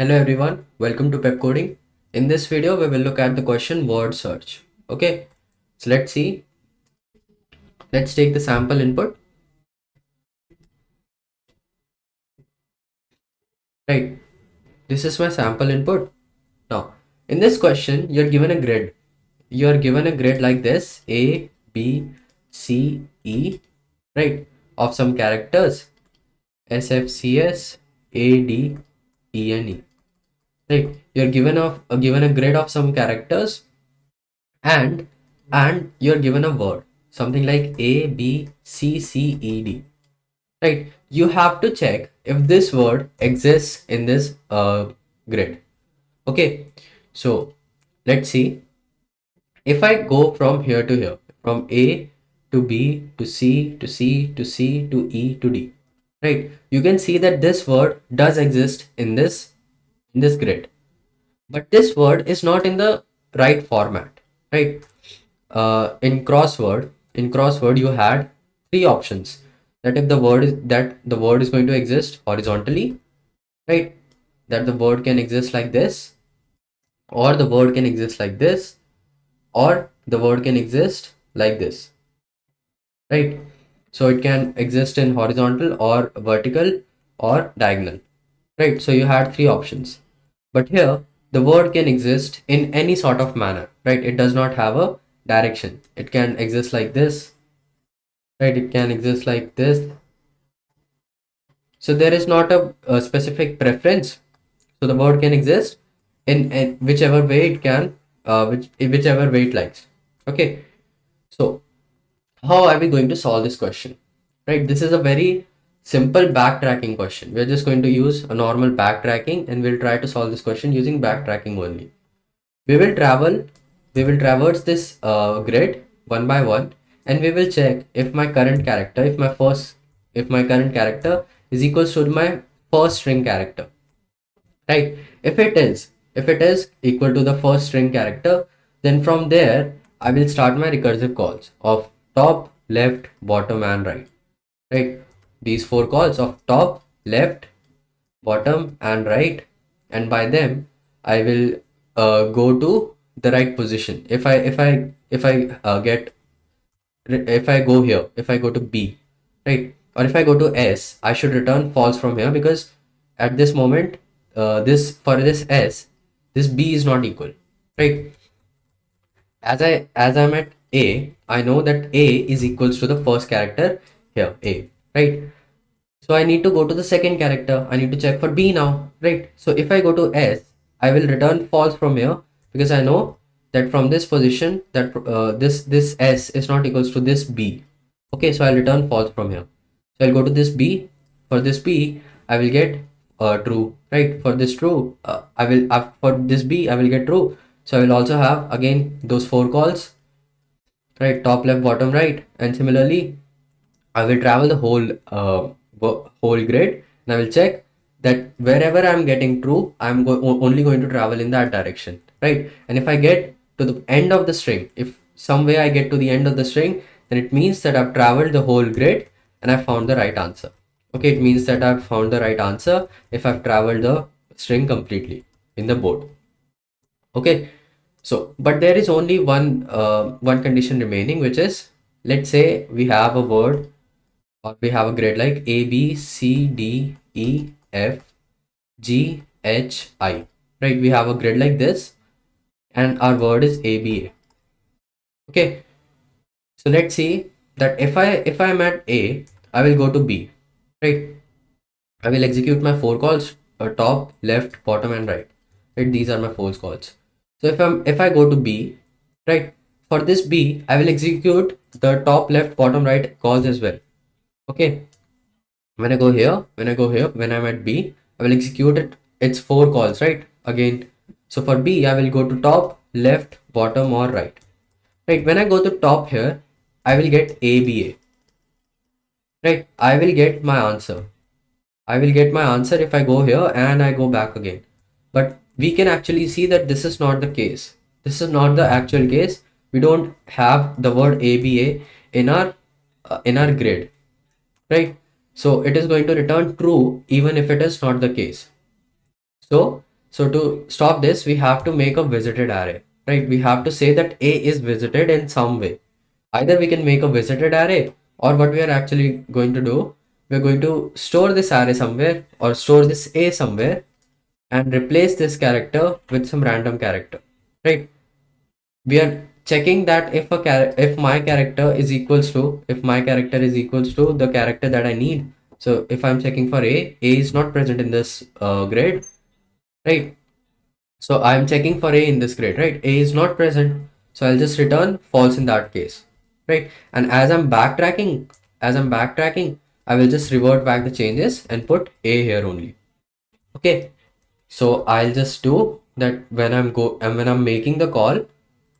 Hello everyone, welcome to Pep Coding. In this video, we will look at the question word search. Okay, so let's see. Let's take the sample input. Right, this is my sample input. Now, in this question, you're given a grid. You're given a grid like this A, B, C, E, right, of some characters S, F, C, S, A, D, E, and E. Right, you're given a grid of some characters and you're given a word something like A, B, C, C, E, D. Right, you have to check if this word exists in this grid. Okay, so let's see. If I go from here to here, from A to B to C to C to C to E to D, right, you can see that this word does exist in this grid, but this word is not in the right format, right? In crossword you had three options, that if the word is going to exist horizontally, right, that the word can exist like this, or the word can exist like this, or the word can exist like this, right? So it can exist in horizontal or vertical or diagonal, right? So you had three options, but here the word can exist in any sort of manner, right? It does not have a direction. It can exist like this, right? It can exist like this. So there is not a specific preference. So the word can exist in whichever way it can, whichever way it likes. Okay. So how are we going to solve this question? Right. This is a very simple backtracking question. We're just going to use a normal backtracking and we'll try to solve this question using backtracking only. We will travel, we will traverse this grid one by one, and we will check if my current character, if my current character is equals to my first string character, right? If it is equal to the first string character, then from there I will start my recursive calls of top, left, bottom, and right, right? These four calls of top, left, bottom, and right, and by them I will go to the right position. If I go here, if I go to B, right, or if I go to S, I should return false from here, because at this moment, this for this S, this B is not equal, right? As I'm at A, I know that A is equals to the first character here, A, right? So I need to go to the second character. I need to check for B now, right? So if I go to S, I will return false from here, because I know that from this position that this S is not equals to this B. Okay, so I'll return false from here. So I'll go to this B. For this B, I will get true, right? For this true, for this B, I will get true. So I will also have again those four calls, right? Top, left, bottom, right, and similarly I will travel the whole grid, and I will check that wherever I'm getting true, only going to travel in that direction, right? And if I get to the end of the string, if some way I get to the end of the string, then it means that I've traveled the whole grid and I found the right answer. Okay, it means that I've found the right answer if I've traveled the string completely in the board. Okay, so but there is only one condition remaining, which is, let's say we have a word, or we have a grid like A, B, C, D, E, F, G, H, I, right? We have a grid like this, and our word is ABA. Okay, so let's see that if I'm at A, I will go to B, right? I will execute my four calls: top, left, bottom, and right. Right, these are my four calls. So if I go to B, right, for this B, I will execute the top, left, bottom, right calls as well. Okay, when I go here, when I'm at B, I will execute its four calls, right? Again, so for B, I will go to top, left, bottom, or right. Right, when I go to top here, I will get ABA. Right, I will get my answer. I will get my answer if I go here and I go back again. But we can actually see that this is not the case. This is not the actual case. We don't have the word ABA in our grid, right? So it is going to return true even if it is not the case. So So to stop this, we have to make a visited array, right? We have to say that A is visited in some way. Either we can make a visited array, or what we are actually going to do, we're going to store this array somewhere or store this A somewhere and replace this character with some random character, right? We are checking that if my character is equals to the character that I need. So if I'm checking for A is not present in this grid, right? So I'm checking for A in this grid, right? A is not present, so I'll just return false in that case, right? And as I'm backtracking, I will just revert back the changes and put A here only. Okay, so I'll just do that when I'm making the call.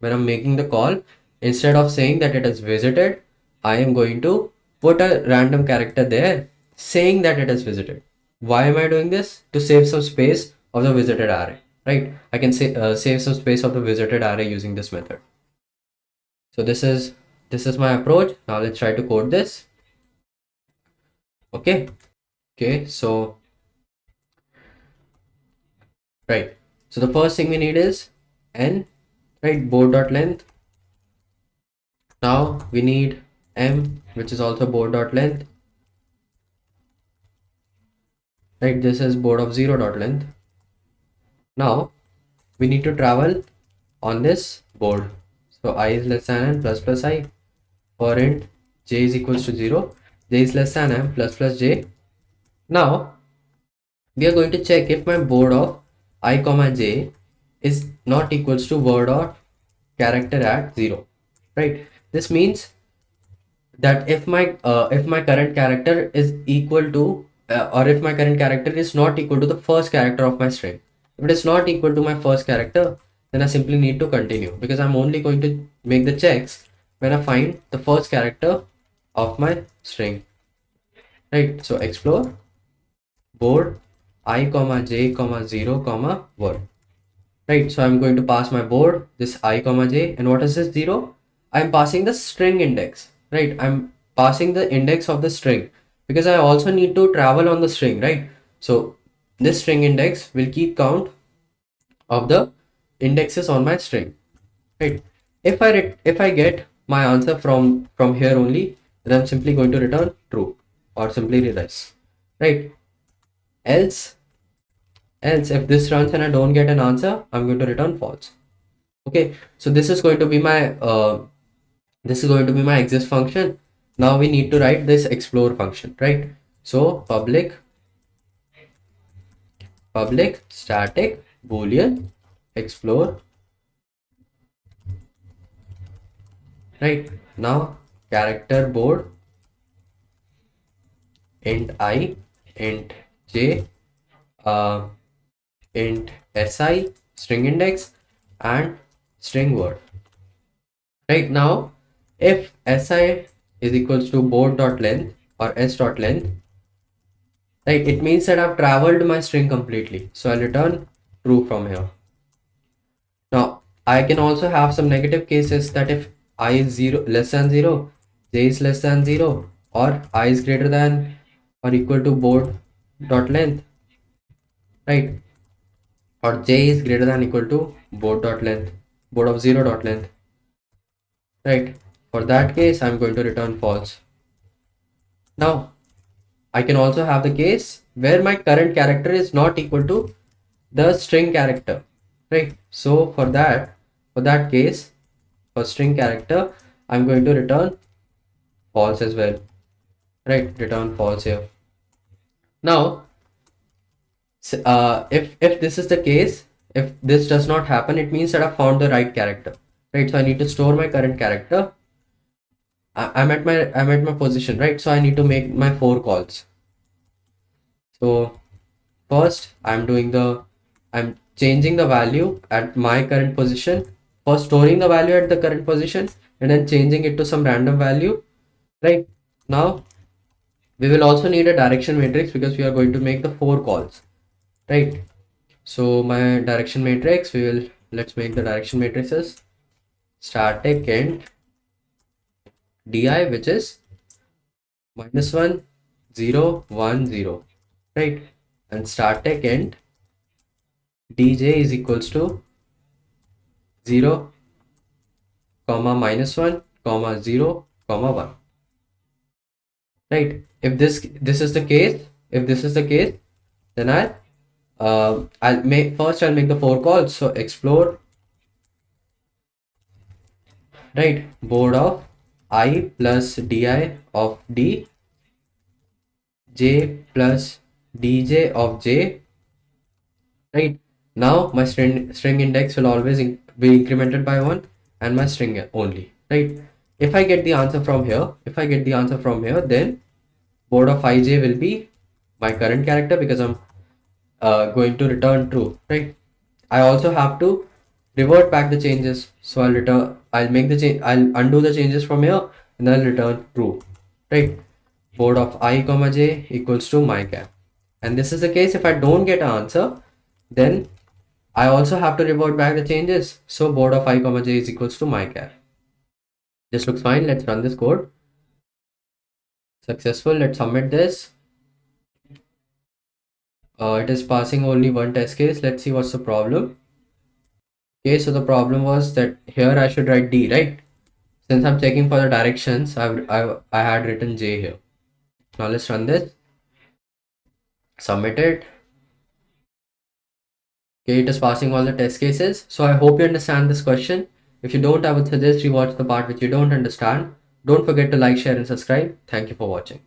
When I'm making the call, instead of saying that it is visited, I am going to put a random character there saying that it is visited. Why am I doing this? To save some space of the visited array, right? I can say save some space of the visited array using this method. So this is my approach. Now let's try to code this. Okay, so right, so the first thing we need is n, right? Board.length. Now we need m, which is also board.length, right? This is board of 0.length. Now we need to travel on this board. So I is less than n plus plus I. For int j is equals to 0, j is less than m plus plus j. Now we are going to check if my board of I comma j is not equals to word or character at 0, right? This means that if my current character is equal to or if my current character is not equal to the first character of my string. If it is not equal to my first character, then I simply need to continue, because I'm only going to make the checks when I find the first character of my string, right? So explore board I comma j comma 0 comma word, right? So I'm going to pass my board this I comma j, and what is this 0? I'm passing the string index, right? I'm passing the index of the string because I also need to travel on the string, right? So this string index will keep count of the indexes on my string, right? If I get my answer from here only, then I'm simply going to return true or simply reverse, right? Else if this runs and I don't get an answer, I'm going to return false. Okay, so this is going to be my exist function. Now we need to write this explore function, right? So public static boolean explore, right? Now character board int I, int j, uh, int si string index, and string word. Right now, if si is equals to board.length or s.length, right, it means that I've traveled my string completely. So I'll return true from here. Now I can also have some negative cases, that if I is 0 less than 0, j is less than 0, or I is greater than or equal to board.length, right? Or j is greater than equal to board.length, board of 0.length, right? For that case, I'm going to return false. Now I can also have the case where my current character is not equal to the string character, right? So for that case, for string character, I'm going to return false as well, right? Return false here. Now if this is the case, if this does not happen, it means that I found the right character, right? So I need to store my current character. I'm at my position, right? So I need to make my 4 calls. So first I'm changing the value at my current position, first storing the value at the current position, and then changing it to some random value, right? Now we will also need a direction matrix because we are going to make the 4 calls, right? So my direction matrix, let's make the direction matrices static int di, which is -1 0 1 0, right? And static int dj is equals to 0 comma -1 comma 0 comma 1, right? If this is the case, if this is the case, then I'll make the for calls. So explore, right, board of I plus di of d, j plus dj of j, right? Now my string index will always be incremented by 1 and my string only, right? If I get the answer from here, then board of ij will be my current character because I'm going to return true, right? I also have to revert back the changes. So I'll make the change, I'll undo the changes from here and I'll return true, right? Board of I comma j equals to my cap. And this is the case if I don't get an answer, then I also have to revert back the changes. So board of I comma j is equals to my cap. This looks fine. Let's run this code. Successful. Let's submit this. It is passing only one test case. Let's see what's the problem. Okay, so the problem was that here I should write D, right? Since I'm checking for the directions, I had written J here. Now let's run this. Submit it. Okay, it is passing all the test cases. So I hope you understand this question. If you don't, I would suggest you watch the part which you don't understand. Don't forget to like, share and subscribe. Thank you for watching.